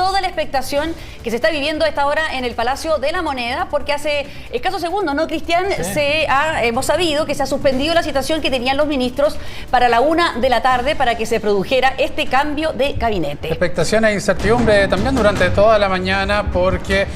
toda la expectación que se está viviendo a esta hora en el Palacio de la Moneda, porque hace escasos segundos, ¿no, Cristian? Sí. Hemos sabido que se ha suspendido la citación que tenían los ministros para la 1 de la tarde para que se produjera este cambio de gabinete. Expectación e incertidumbre también durante toda la mañana porque,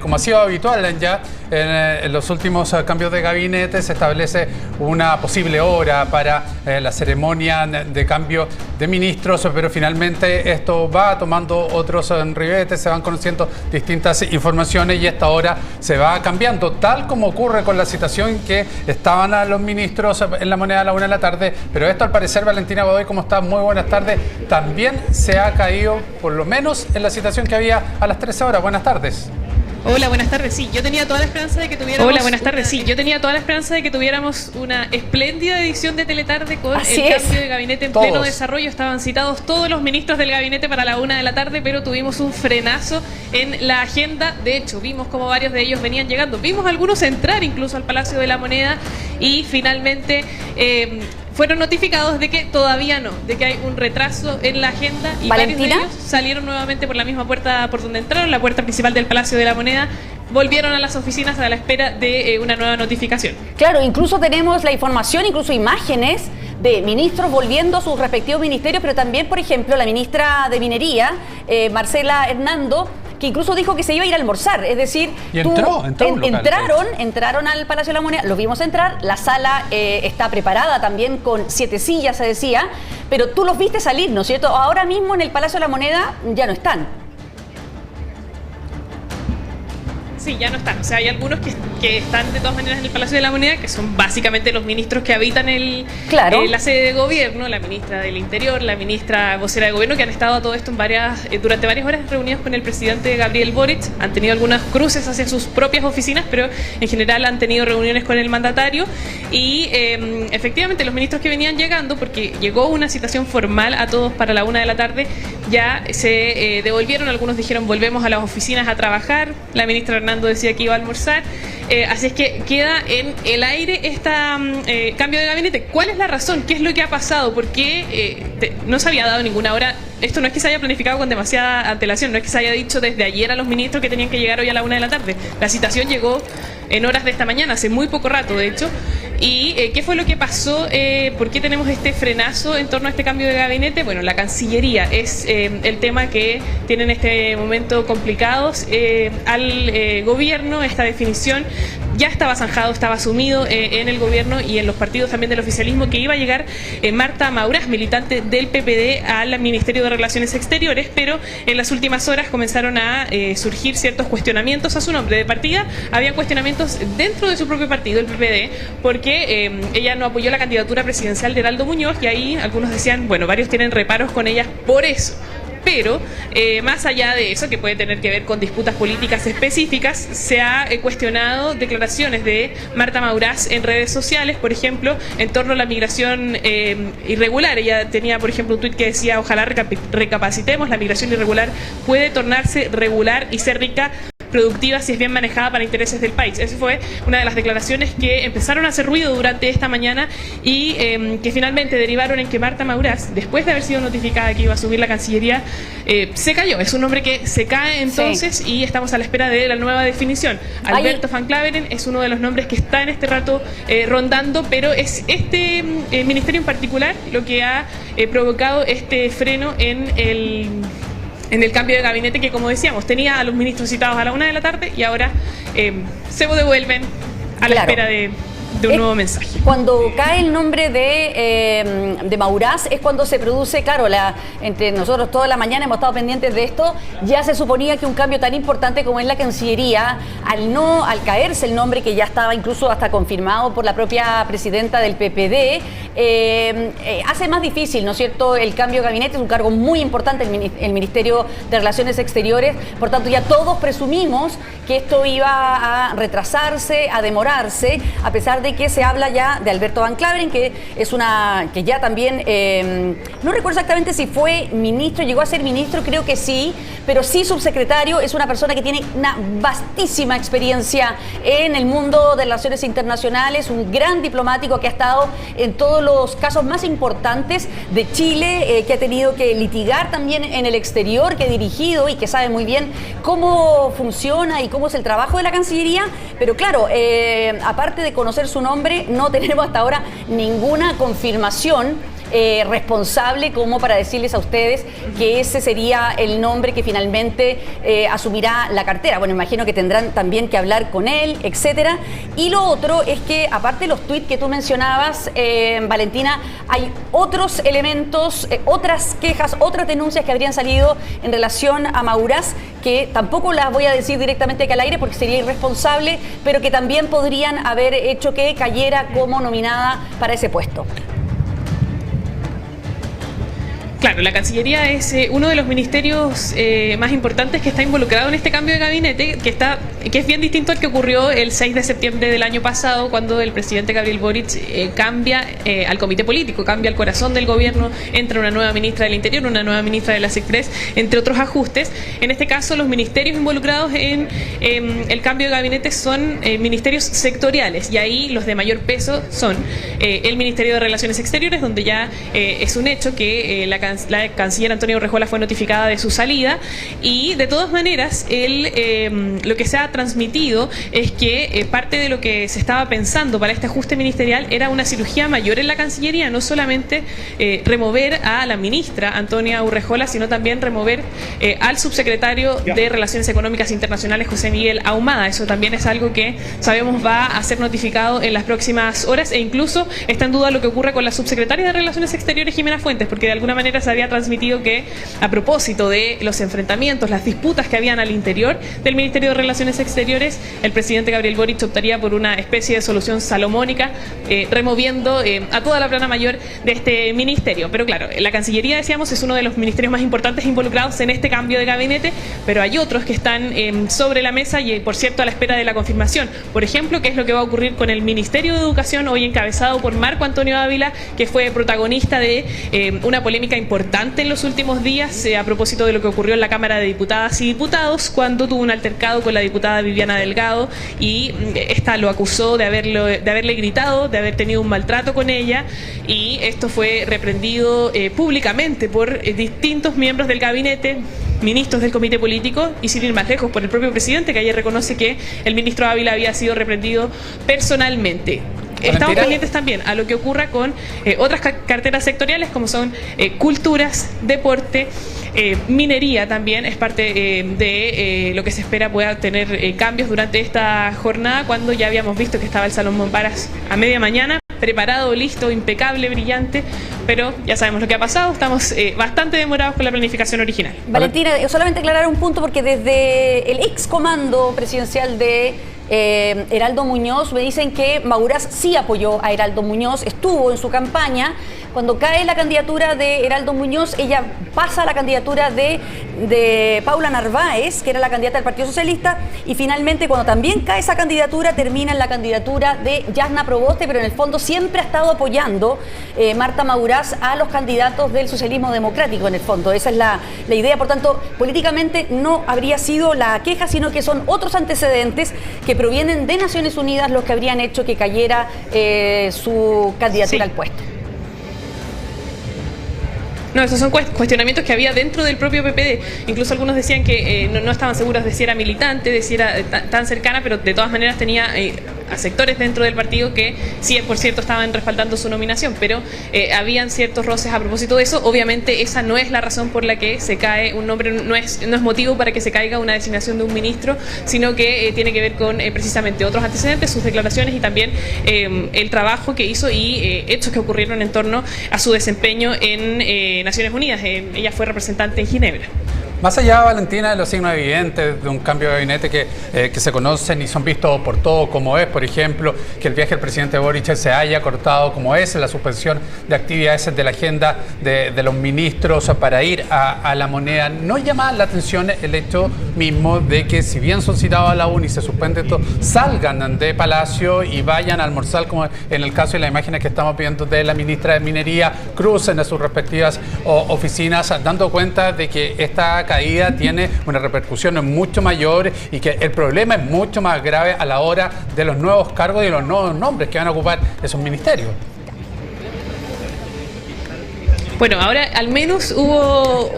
como ha sido habitual ya en los últimos cambios de gabinete, se establece una posible hora para la ceremonia de cambio de ministros, pero finalmente esto va tomando otros ribetes, se van conociendo distintas informaciones y esta hora se va cambiando, tal como ocurre con la citación que estaban a los ministros en la Moneda a la 1 de la tarde, pero esto al parecer, Valentina Godoy, ¿cómo está? Muy buenas tardes. También se ha caído, por lo menos en la citación que había a las 13 horas. Buenas tardes. Hola, buenas tardes. Sí, yo tenía toda la esperanza de que tuviéramos. Hola, buenas tardes. Sí, yo tenía toda la esperanza de que tuviéramos una espléndida edición de Teletarde con el cambio de gabinete en pleno desarrollo. Estaban citados todos los ministros del gabinete para la 1 de la tarde, pero tuvimos un frenazo en la agenda. De hecho, vimos como varios de ellos venían llegando. Vimos algunos entrar incluso al Palacio de la Moneda y finalmente fueron notificados de que todavía no, de que hay un retraso en la agenda y varios de ellos salieron nuevamente por la misma puerta por donde entraron, la puerta principal del Palacio de la Moneda. Volvieron a las oficinas a la espera de una nueva notificación. Claro, incluso tenemos la información, incluso imágenes de ministros volviendo a sus respectivos ministerios, pero también, por ejemplo, la ministra de Minería, Marcela Hernando, que incluso dijo que se iba a ir a almorzar, es decir, entraron al Palacio de la Moneda, los vimos entrar, la sala está preparada también con 7 sillas, se decía, pero tú los viste salir, ¿no es cierto? Ahora mismo en el Palacio de la Moneda ya no están. Sí, ya no están. O sea, hay algunos que están de todas maneras en el Palacio de la Moneda, que son básicamente los ministros que habitan la sede de gobierno, la ministra del Interior, la ministra vocera de gobierno, que han estado a todo esto durante varias horas reunidos con el presidente Gabriel Boric. Han tenido algunas cruces hacia sus propias oficinas, pero en general han tenido reuniones con el mandatario. Y efectivamente los ministros que venían llegando, porque llegó una citación formal a todos para la 1 de la tarde, ya se devolvieron. Algunos dijeron volvemos a las oficinas a trabajar. La ministra Hernando decía que iba a almorzar, así es que queda en el aire este cambio de gabinete. ¿Cuál es la razón? ¿Qué es lo que ha pasado? ¿Por qué no se había dado ninguna hora? Esto no es que se haya planificado con demasiada antelación, no es que se haya dicho desde ayer a los ministros que tenían que llegar hoy a la 1 de la tarde. La citación llegó en horas de esta mañana, hace muy poco rato de hecho. ¿Y qué fue lo que pasó? ¿Por qué tenemos este frenazo en torno a este cambio de gabinete? Bueno, la Cancillería es el tema que tiene en este momento complicados al gobierno. Esta definición ya estaba zanjado, estaba asumido en el gobierno y en los partidos también del oficialismo, que iba a llegar Marta Maurás, militante del PPD, al Ministerio de Relaciones Exteriores, pero en las últimas horas comenzaron a surgir ciertos cuestionamientos a su nombre. De partida, había cuestionamientos dentro de su propio partido, el PPD, porque ella no apoyó la candidatura presidencial de Heraldo Muñoz, y ahí algunos decían, bueno, varios tienen reparos con ella por eso. Pero más allá de eso, que puede tener que ver con disputas políticas específicas, se ha cuestionado declaraciones de Marta Maurás en redes sociales, por ejemplo, en torno a la migración irregular. Ella tenía, por ejemplo, un tuit que decía: ojalá recapacitemos, la migración irregular puede tornarse regular y ser rica, productiva si es bien manejada para intereses del país. Esa fue una de las declaraciones que empezaron a hacer ruido durante esta mañana y que finalmente derivaron en que Marta Maurás, después de haber sido notificada que iba a subir la Cancillería, se cayó. Es un nombre que se cae entonces y estamos a la espera de la nueva definición. Alberto Van Claveren es uno de los nombres que está en este rato rondando, pero es este ministerio en particular lo que ha provocado este freno en el cambio de gabinete, que, como decíamos, tenía a los ministros citados a la 1 de la tarde y ahora se devuelven a la espera de un nuevo mensaje. Cuando cae el nombre de Maurás es cuando se produce, claro, entre nosotros toda la mañana hemos estado pendientes de esto. Ya se suponía que un cambio tan importante como es la Cancillería, al caerse el nombre que ya estaba incluso hasta confirmado por la propia presidenta del PPD, hace más difícil, ¿no es cierto?, el cambio de gabinete. Es un cargo muy importante el Ministerio de Relaciones Exteriores, por tanto ya todos presumimos que esto iba a retrasarse, a demorarse, a pesar de de que se habla ya de Alberto Van Claveren, que es que ya también, no recuerdo exactamente si fue ministro, llegó a ser ministro, creo que sí, pero sí subsecretario. Es una persona que tiene una vastísima experiencia en el mundo de relaciones internacionales, un gran diplomático que ha estado en todos los casos más importantes de Chile, que ha tenido que litigar también en el exterior, que ha dirigido y que sabe muy bien cómo funciona y cómo es el trabajo de la Cancillería. Pero claro, aparte de conocer su nombre, no tenemos hasta ahora ninguna confirmación responsable como para decirles a ustedes que ese sería el nombre que finalmente asumirá la cartera. Bueno, imagino que tendrán también que hablar con él, etcétera. Y lo otro es que, aparte de los tuits que tú mencionabas, Valentina, hay otros elementos, otras quejas, otras denuncias que habrían salido en relación a Maurás, que tampoco las voy a decir directamente aquí al aire porque sería irresponsable, pero que también podrían haber hecho que cayera como nominada para ese puesto. Claro, la Cancillería es uno de los ministerios más importantes que está involucrado en este cambio de gabinete, que es bien distinto al que ocurrió el 6 de septiembre del año pasado, cuando el presidente Gabriel Boric cambia al comité político, cambia el corazón del gobierno, entra una nueva ministra del Interior, una nueva ministra de la SECPRES, entre otros ajustes. En este caso, los ministerios involucrados en el cambio de gabinete son ministerios sectoriales, y ahí los de mayor peso son el Ministerio de Relaciones Exteriores, donde ya es un hecho que la canciller Antonia Urrejola fue notificada de su salida, y de todas maneras lo que se ha transmitido es que parte de lo que se estaba pensando para este ajuste ministerial era una cirugía mayor en la Cancillería, no solamente remover a la ministra Antonia Urrejola, sino también remover al subsecretario de Relaciones Económicas Internacionales, José Miguel Ahumada. Eso también es algo que sabemos va a ser notificado en las próximas horas, e incluso está en duda lo que ocurre con la subsecretaria de Relaciones Exteriores, Jimena Fuentes, porque de alguna manera se había transmitido que, a propósito de los enfrentamientos, las disputas que habían al interior del Ministerio de Relaciones Exteriores, el presidente Gabriel Boric optaría por una especie de solución salomónica, removiendo a toda la plana mayor de este ministerio. Pero claro, la Cancillería, decíamos, es uno de los ministerios más importantes involucrados en este cambio de gabinete, pero hay otros que están sobre la mesa y, por cierto, a la espera de la confirmación. Por ejemplo, ¿qué es lo que va a ocurrir con el Ministerio de Educación, hoy encabezado por Marco Antonio Ávila, que fue protagonista de una polémica importante en los últimos días a propósito de lo que ocurrió en la Cámara de Diputadas y Diputados, cuando tuvo un altercado con la diputada Viviana Delgado, y esta lo acusó de haberle gritado, de haber tenido un maltrato con ella, y esto fue reprendido públicamente por distintos miembros del gabinete, ministros del comité político, y sin ir más lejos, por el propio presidente, que ayer reconoce que el ministro Ávila había sido reprendido personalmente. Estamos pendientes también a lo que ocurra con otras carteras sectoriales, como son culturas, deporte, minería. También es parte de lo que se espera pueda tener cambios durante esta jornada, cuando ya habíamos visto que estaba el Salón Mombaras a media mañana, preparado, listo, impecable, brillante, pero ya sabemos lo que ha pasado. Estamos bastante demorados con la planificación original. Valentina, solamente aclarar un punto, porque desde el ex comando presidencial de Heraldo Muñoz me dicen que Maurás sí apoyó a Heraldo Muñoz, estuvo en su campaña. Cuando cae la candidatura de Heraldo Muñoz, ella pasa a la candidatura de Paula Narváez, que era la candidata del Partido Socialista, y finalmente, cuando también cae esa candidatura, termina en la candidatura de Yasna Proboste, pero en el fondo siempre ha estado apoyando Marta Maurás a los candidatos del socialismo democrático, en el fondo. Esa es la idea. Por tanto, políticamente no habría sido la queja, sino que son otros antecedentes que provienen de Naciones Unidas los que habrían hecho que cayera su candidatura al puesto. No, esos son cuestionamientos que había dentro del propio PPD. Incluso algunos decían que no estaban seguros de si era militante, de si era tan cercana, pero de todas maneras tenía a sectores dentro del partido que sí, por cierto, estaban respaldando su nominación, pero habían ciertos roces a propósito de eso. Obviamente esa no es la razón por la que se cae un nombre, no es motivo para que se caiga una designación de un ministro, sino que tiene que ver con precisamente otros antecedentes, sus declaraciones, y también el trabajo que hizo y hechos que ocurrieron en torno a su desempeño en Naciones Unidas. Ella fue representante en Ginebra. Más allá, Valentina, de los signos evidentes de un cambio de gabinete que se conocen y son vistos por todos, como es, por ejemplo, que el viaje del presidente Boric se haya cortado, como es la suspensión de actividades de la agenda de los ministros para ir a la Moneda, ¿no llama la atención el hecho mismo de que, si bien son citados a la UNI y se suspende esto, salgan de Palacio y vayan a almorzar, como en el caso de las imágenes que estamos viendo de la ministra de Minería, crucen a sus respectivas oficinas, dando cuenta de que esta caída tiene una repercusión mucho mayor y que el problema es mucho más grave a la hora de los nuevos cargos y los nuevos nombres que van a ocupar esos ministerios? Bueno, ahora al menos hubo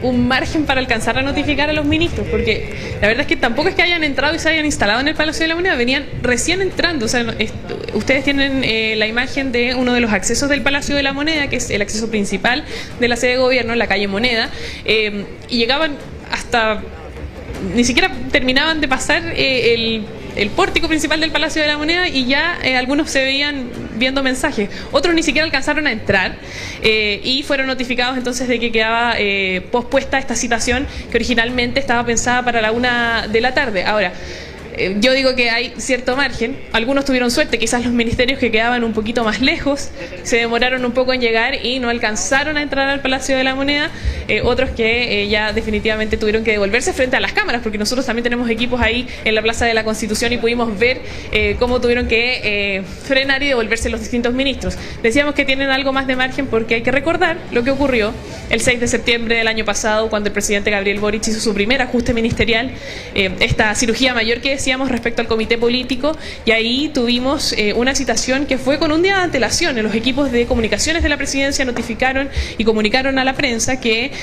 un margen para alcanzar a notificar a los ministros, porque la verdad es que tampoco es que hayan entrado y se hayan instalado en el Palacio de la Moneda, venían recién entrando. O sea, ustedes tienen la imagen de uno de los accesos del Palacio de la Moneda, que es el acceso principal de la sede de gobierno, en la calle Moneda, y llegaban hasta... ni siquiera terminaban de pasar el pórtico principal del Palacio de la Moneda y ya algunos se veían viendo mensajes. Otros ni siquiera alcanzaron a entrar y fueron notificados entonces de que quedaba pospuesta esta citación que originalmente estaba pensada para la 1 de la tarde. Ahora, yo digo que hay cierto margen. Algunos tuvieron suerte, quizás los ministerios que quedaban un poquito más lejos se demoraron un poco en llegar y no alcanzaron a entrar al Palacio de la Moneda. Otros que ya definitivamente tuvieron que devolverse frente a las cámaras, porque nosotros también tenemos equipos ahí en la Plaza de la Constitución y pudimos ver cómo tuvieron que frenar y devolverse los distintos ministros. Decíamos que tienen algo más de margen porque hay que recordar lo que ocurrió el 6 de septiembre del año pasado, cuando el presidente Gabriel Boric hizo su primer ajuste ministerial, esta cirugía mayor que decíamos respecto al comité político, y ahí tuvimos una citación que fue con un día de antelación. Los equipos de comunicaciones de la presidencia notificaron y comunicaron a la prensa que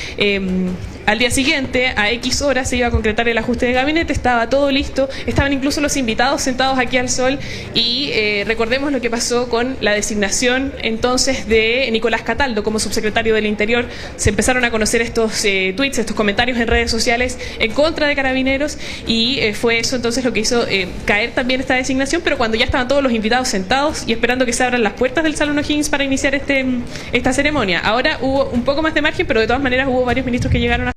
al día siguiente, a X horas, se iba a concretar el ajuste de gabinete, estaba todo listo, estaban incluso los invitados sentados aquí al sol, y recordemos lo que pasó con la designación entonces de Nicolás Cataldo como subsecretario del Interior. Se empezaron a conocer estos tweets, estos comentarios en redes sociales en contra de Carabineros, y fue eso entonces lo que hizo caer también esta designación, pero cuando ya estaban todos los invitados sentados y esperando que se abran las puertas del Salón O'Higgins para iniciar esta ceremonia. Ahora hubo un poco más de margen, pero de todas maneras hubo varios ministros que llegaron a